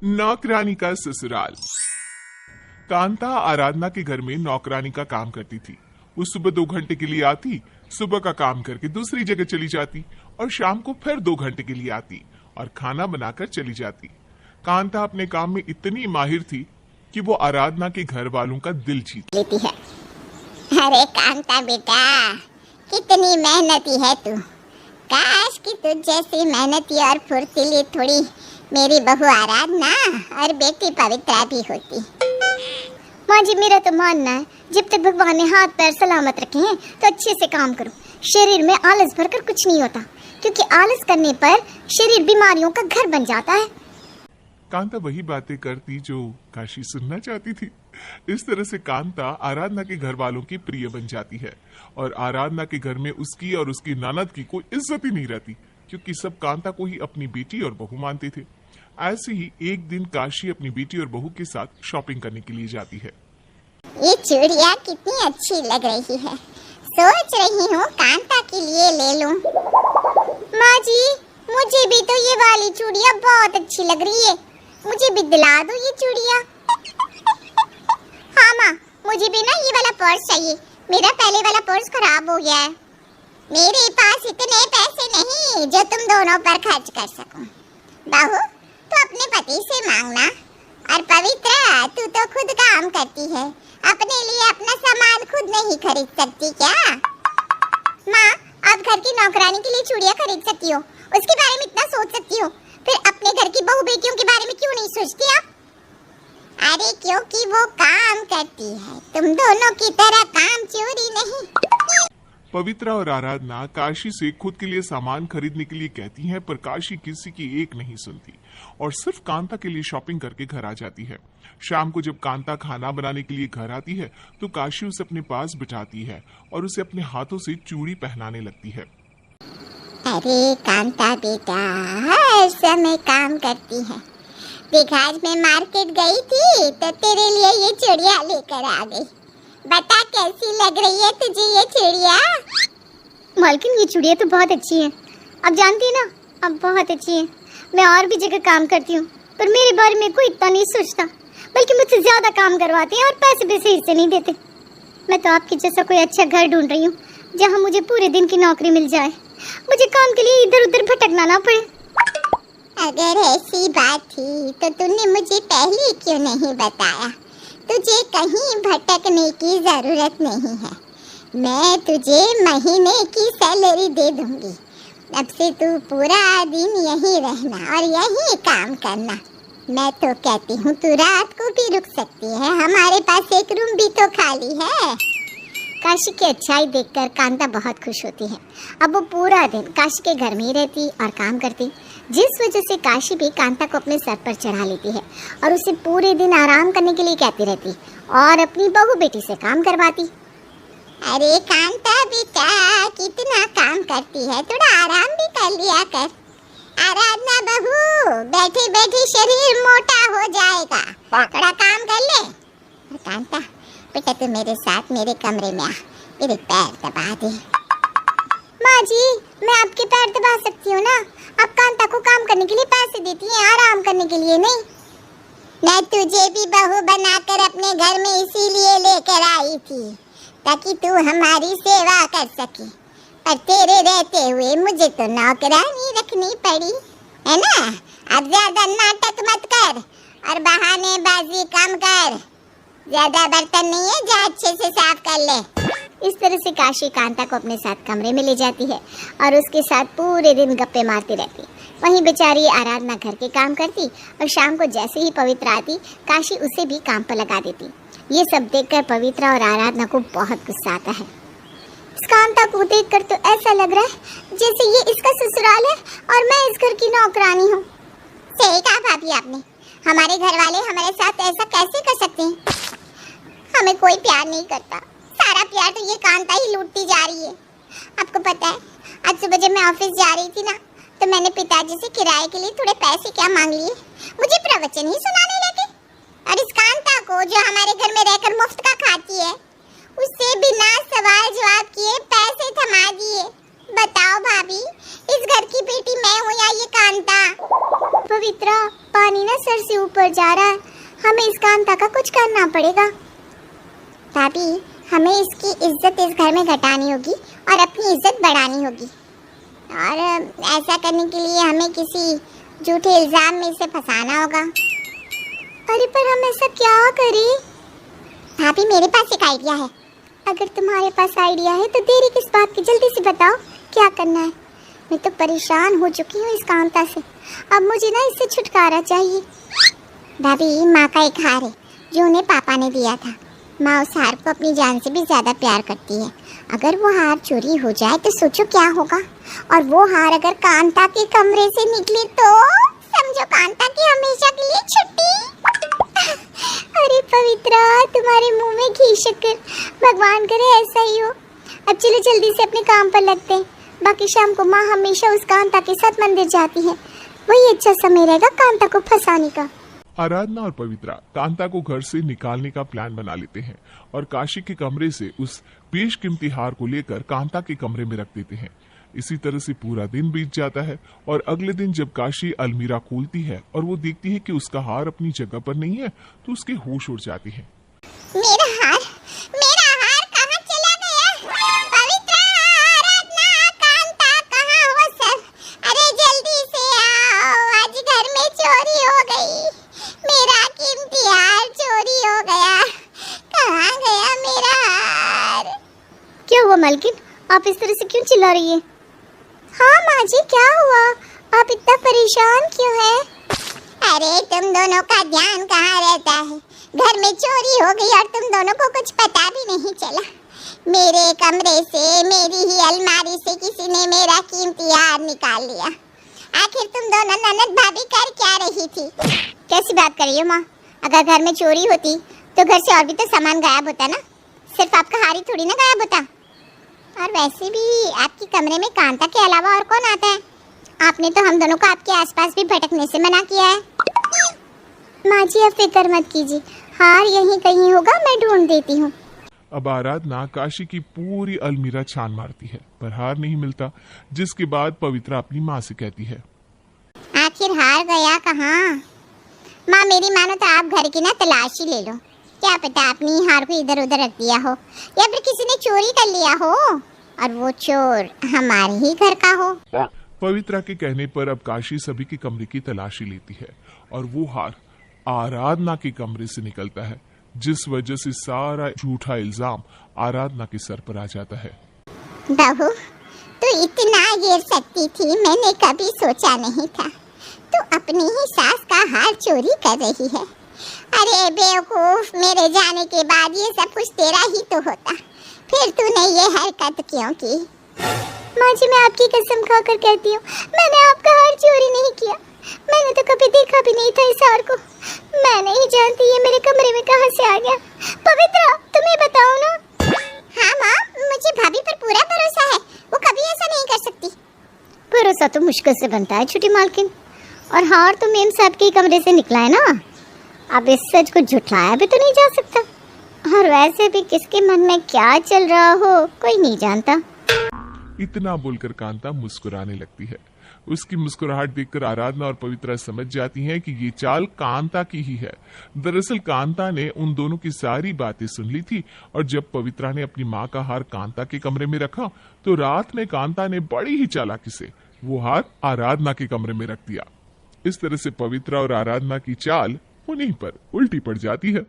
नौकरानी का ससुराल। कांता आराधना के घर में नौकरानी का काम करती थी। वो सुबह 2 घंटे के लिए आती, सुबह का काम करके दूसरी जगह चली जाती और शाम को फिर 2 घंटे के लिए आती और खाना बनाकर चली जाती। कांता अपने काम में इतनी माहिर थी कि वो आराधना के घर वालों का दिल जीत लेती है। अरे कांता बेटा, कितनी मेहनती है तू। काश कि तुझ जैसी मेहनती और फुर्तीली थोड़ी मेरी बहू आराधना और बेटी पवित्रा भी होती। माँ जी, मेरा तो मानना है जब तक भगवान ने हाथ पैर सलामत रखे हैं तो अच्छे से काम करो। शरीर में आलस भरकर कुछ नहीं होता, क्योंकि आलस करने पर शरीर बीमारियों का घर बन जाता है। कांता वही बातें करती जो काशी सुनना चाहती थी। इस तरह से कांता आराधना के घर वालों की प्रिय बन जाती है और आराधना के घर में उसकी और उसकी ननद की कोई इज्जत ही नहीं रहती, क्योंकि सब कांता को ही अपनी बेटी और बहू मानते थे। ऐसे ही एक दिन काशी अपनी बेटी और बहू के साथ शॉपिंग करने के लिए जाती है। ये चूड़ियाँ कितनी अच्छी लग रही है, सोच रही हूँ कांता के लिए ले लूं। माँ जी, मुझे भी तो ये वाली चूड़ियाँ बहुत अच्छी लग रही है, मुझे भी दिला दो ये चूड़ियाँ। हाँ माँ, मुझे भी ना ये वाला पर्स चाहिए, मेरा पहले वाला पर्स खराब हो गया है। मेरे पास इतने पैसे नहीं जो तुम दोनों पर खर्च कर सकूं। बहू, तू अपने पति से मांगना, और पवित्रा तू तो खुद काम करती है, अपने लिए अपना सामान खुद नहीं खरीद सकती क्या? माँ, आप घर की नौकरानी के लिए चूड़ियाँ खरीद सकती हो, उसके बारे में इतना सोच सकती हो, फिर अपने घर की बहू बेटियों के बारे में क्यों नहीं सोचती आप? अरे क्योंकि वो काम करती है, तुम दोनों की तरह काम चोरी नहीं। पवित्रा और आराधना काशी से खुद के लिए सामान खरीदने के लिए कहती हैं, पर काशी किसी की एक नहीं सुनती और सिर्फ कांता के लिए शॉपिंग करके घर आ जाती है। शाम को जब कांता खाना बनाने के लिए घर आती है तो काशी उसे अपने पास बिठाती है और उसे अपने हाथों से चूड़ी पहनाने लगती है। अरे कांता बेटा, हर समय काम करती है। देख, आज मैं मार्केट गई थी तो तेरे लिए ये चूड़ियाँ लेकर आ गई। बता कैसी लग रही है तुझे ये चूड़ियाँ? मालकिन, ये चूड़ियाँ तो बहुत अच्छी हैं। आप जानती है ना, अब बहुत अच्छी हैं। मैं और भी जगह काम करती हूँ, पर मेरे बारे में कोई इतना नहीं सोचता, बल्कि मुझसे ज्यादा काम करवाते हैं और पैसे भी सही से नहीं देते। मैं तो आपके जैसा कोई अच्छा घर ढूंढ रही हूँ जहाँ मुझे पूरे दिन की नौकरी मिल जाए, मुझे काम के लिए इधर उधर भटकना ना पड़े। अगर ऐसी बात थी तो तूने मुझे पहले क्यों नहीं बताया? तुझे कहीं भटकने की जरूरत नहीं है, मैं तुझे महीने की सैलरी दे दूंगी। अब से तू पूरा दिन यहीं रहना और यहीं काम करना। मैं तो कहती हूँ तू रात को भी रुक सकती है, हमारे पास एक रूम भी तो खाली है। काशी की अच्छाई देखकर कांता बहुत खुश होती है। अब वो पूरा दिन काशी के घर में ही रहती और काम करती, जिस वजह से काशी भी कांता को अपने सर पर चढ़ा लेती है और उसे पूरे दिन आराम करने के लिए कहती रहती और अपनी बहू बेटी से काम करवाती। अरे कांता बेटा, कितना काम करती है, थोड़ा आराम भी कर लिया कर। आराधना बहू, बैठे बैठे शरीर मोटा हो जाएगा, थोड़ा काम कर ले। कांता बेटा, तू मेरे साथ मेरे कमरे में आ, मेरे पैर दबा दे। माँ जी, मैं आपके पैर दबा सकती हूँ ना, आप कांता को काम करने के लिए पैसे देती हैं, आराम करने के लिए नहीं। मैं तुझे भी बहू बनाकर अपने घर में इसीलिए लेकर आई थी ताकि तू हमारी सेवा कर सके, पर तेरे रहते हुए मुझे तो नौकरानी रखनी पड़ी है ना। अब ज्यादा नाटक मत कर और बहानेबाजी कम कर। ज्यादा बर्तन नहीं है, जा अच्छे से साफ कर ले। इस तरह से काशी कांता को अपने साथ कमरे में ले जाती है और उसके साथ पूरे दिन गप्पे मारती रहती। वहीं बेचारी आराधना घर के काम करती और शाम को जैसे ही पवित्रा आती, काशी उसे भी काम पर लगा देती। ये सब देखकर पवित्रा और आराधना को बहुत गुस्सा आता है। इस कांता को देखकर तो ऐसा लग रहा है जैसे ये इसका ससुराल है और मैं इस घर की नौकरानी हूँ। सही कहा भाभी आपने, हमारे घर वाले हमारे साथ ऐसा कैसे कर सकते हैं? हमें कोई प्यार नहीं करता, सारा प्यार तो ये कांता ही लूटती जा रही है। आपको पता है, आज सुबह जब मैं ऑफिस जा रही थी ना, तो मैंने पिताजी से किराए के लिए थोड़े पैसे क्या मांग लिए, मुझे प्रवचन ही सुनाने लगे। और इस कांता को जो हमारे घर में रहकर मुफ्त का खाती है, उससे बिना सवाल जवाब किए पैसे थमा दिए। बताओ भाभी, इस घर की बेटी मैं हूँ या ये कांता? पवित्रा, पानी ना सर से ऊपर जा रहा है, हमें इस कांता का कुछ करना पड़ेगा। भाभी, हमें इसकी इज्जत इस घर में घटानी होगी और अपनी इज्जत बढ़ानी होगी, और ऐसा करने के लिए हमें किसी झूठे इल्जाम में इसे फंसाना होगा। अरे पर हम ऐसा क्या करें? भाभी, मेरे पास एक आइडिया है। अगर तुम्हारे पास आइडिया है तो देरी किस बात की, जल्दी से बताओ क्या करना है। मैं तो परेशान हो चुकी हूँ इस कांता से, अब मुझे ना इससे छुटकारा चाहिए। भाभी, माँ का एक हार है जो उन्हें पापा ने दिया था। माँ उस हार को अपनी जान से भी ज्यादा प्यार करती है। अगर वो हार चोरी हो जाए तो सोचो क्या होगा, और वो हार अगर कांता के कमरे से निकले तो समझो कांता की हमेशा के लिए छुट्टी। अरे पवित्रा, तुम्हारे मुंह में घी शक्कर, भगवान करे ऐसा ही हो। अब चलो जल्दी से अपने काम पर लगते हैं। बाकी शाम को माँ हमेशा उस कांता के साथ मंदिर जाती है, वही अच्छा समय रहेगा कांता को फंसाने का। आराधना और पवित्रा कांता को घर से निकालने का प्लान बना लेते हैं और काशी के कमरे से उस बेशकीमती हार को लेकर कांता के कमरे में रख देते हैं। इसी तरह से पूरा दिन बीत जाता है और अगले दिन जब काशी अलमीरा खोलती है और वो देखती है कि उसका हार अपनी जगह पर नहीं है तो उसके होश उड़ जाती है। मेरा हार कहाँ चला गया? पवित्रा, आराधना, कांता, कहाँ हो सब? अरे जल्दी से आओ, आज घर में चोरी हो गई। मेरा कीमती हार चोरी हो गया। कहाँ गया मेरा हार? क्या हुआ मालकिन, आप इस तरह से क्यों चिल्ला रही है? हाँ माँ जी, क्या हुआ? आप इतना परेशान क्यों हैं? अरे तुम दोनों का ध्यान कहाँ रहता है? घर में चोरी हो गई और तुम दोनों को कुछ पता भी नहीं चला। मेरे कमरे से, मेरी ही अलमारी से किसी ने मेरा कीमती हार निकाल लिया। आखिर तुम दोनों ननद भाभी कर क्या रही थी? कैसी बात कर रही हो माँ? अगर घर में चोरी होती तो घर से और भी तो सामान गायब होता ना, सिर्फ आपका हार ही थोड़ी ना गायब होता। और वैसे भी आपके कमरे में कांता के अलावा और कौन आता है? आपने तो हम दोनों को आपके आसपास भी भटकने से मना किया है। माँ जी, आप फिक्र मत कीजिए, हार यहीं कहीं होगा, मैं ढूंढ देती हूँ। अब आराधना काशी की पूरी अलमीरा छान मारती है पर हार नहीं मिलता, जिसके बाद पवित्रा अपनी माँ से कहती है, आखिर हार गया कहाँ? माँ, मेरी मानो तो आप घर की ना तलाशी ले लो। क्या पता आपने हार को इधर उधर रख दिया हो या फिर किसी ने चोरी कर लिया हो और वो चोर हमारे ही घर का हो। पवित्रा के कहने पर अब काशी सभी के कमरे की तलाशी लेती है और वो हार आराधना के कमरे से निकलता है, जिस वजह से सारा झूठा इल्जाम आराधना के सर पर आ जाता है। बहू, तू इतना गिर सकती थी, मैंने कभी सोचा नहीं था। तू अपनी ही सास का हार चोरी कर रही है। अरे बेवकूफ, मेरे जाने के बाद ये सब कुछ तेरा ही तो होता, फिर तूने ये हरकत क्यों की? माँ जी, मैं आपकी कसम खाकर कहती हूँ, मैंने आपका हार चोरी नहीं किया। मैंने तो कभी देखा भी नहीं था इस हार को। मैं नहीं जानती ये मेरे कमरे में कहाँ से आ गया। पवित्रा, तुम्हें बताओ ना। हाँ माँ, मुझे भाभी पर पूरा भरोसा है, वो कभी ऐसा नहीं कर सकती। भरोसा तो मुश्किल से बनता है छोटी मालकिन, और हार तो मेम साहब के कमरे से निकला है ना। अब इस सच को झुठलाया भी तो नहीं जा सकता, और वैसे भी किसके मन में क्या चल रहा हो कोई नहीं जानता। इतना बोलकर कांता मुस्कुराने लगती है। उसकी मुस्कुराहट देखकर आराधना और पवित्रा समझ जाती हैं कि ये चाल कांता की ही है। दरअसल कांता ने उन दोनों की सारी बातें सुन ली थी और जब पवित्रा ने अपनी माँ का हार कांता के कमरे में रखा तो रात में कांता ने बड़ी ही चालाकी से वो हार आराधना के कमरे में रख दिया। इस तरह से पवित्रा और आराधना की चाल उन्हीं पर उल्टी पड़ जाती है।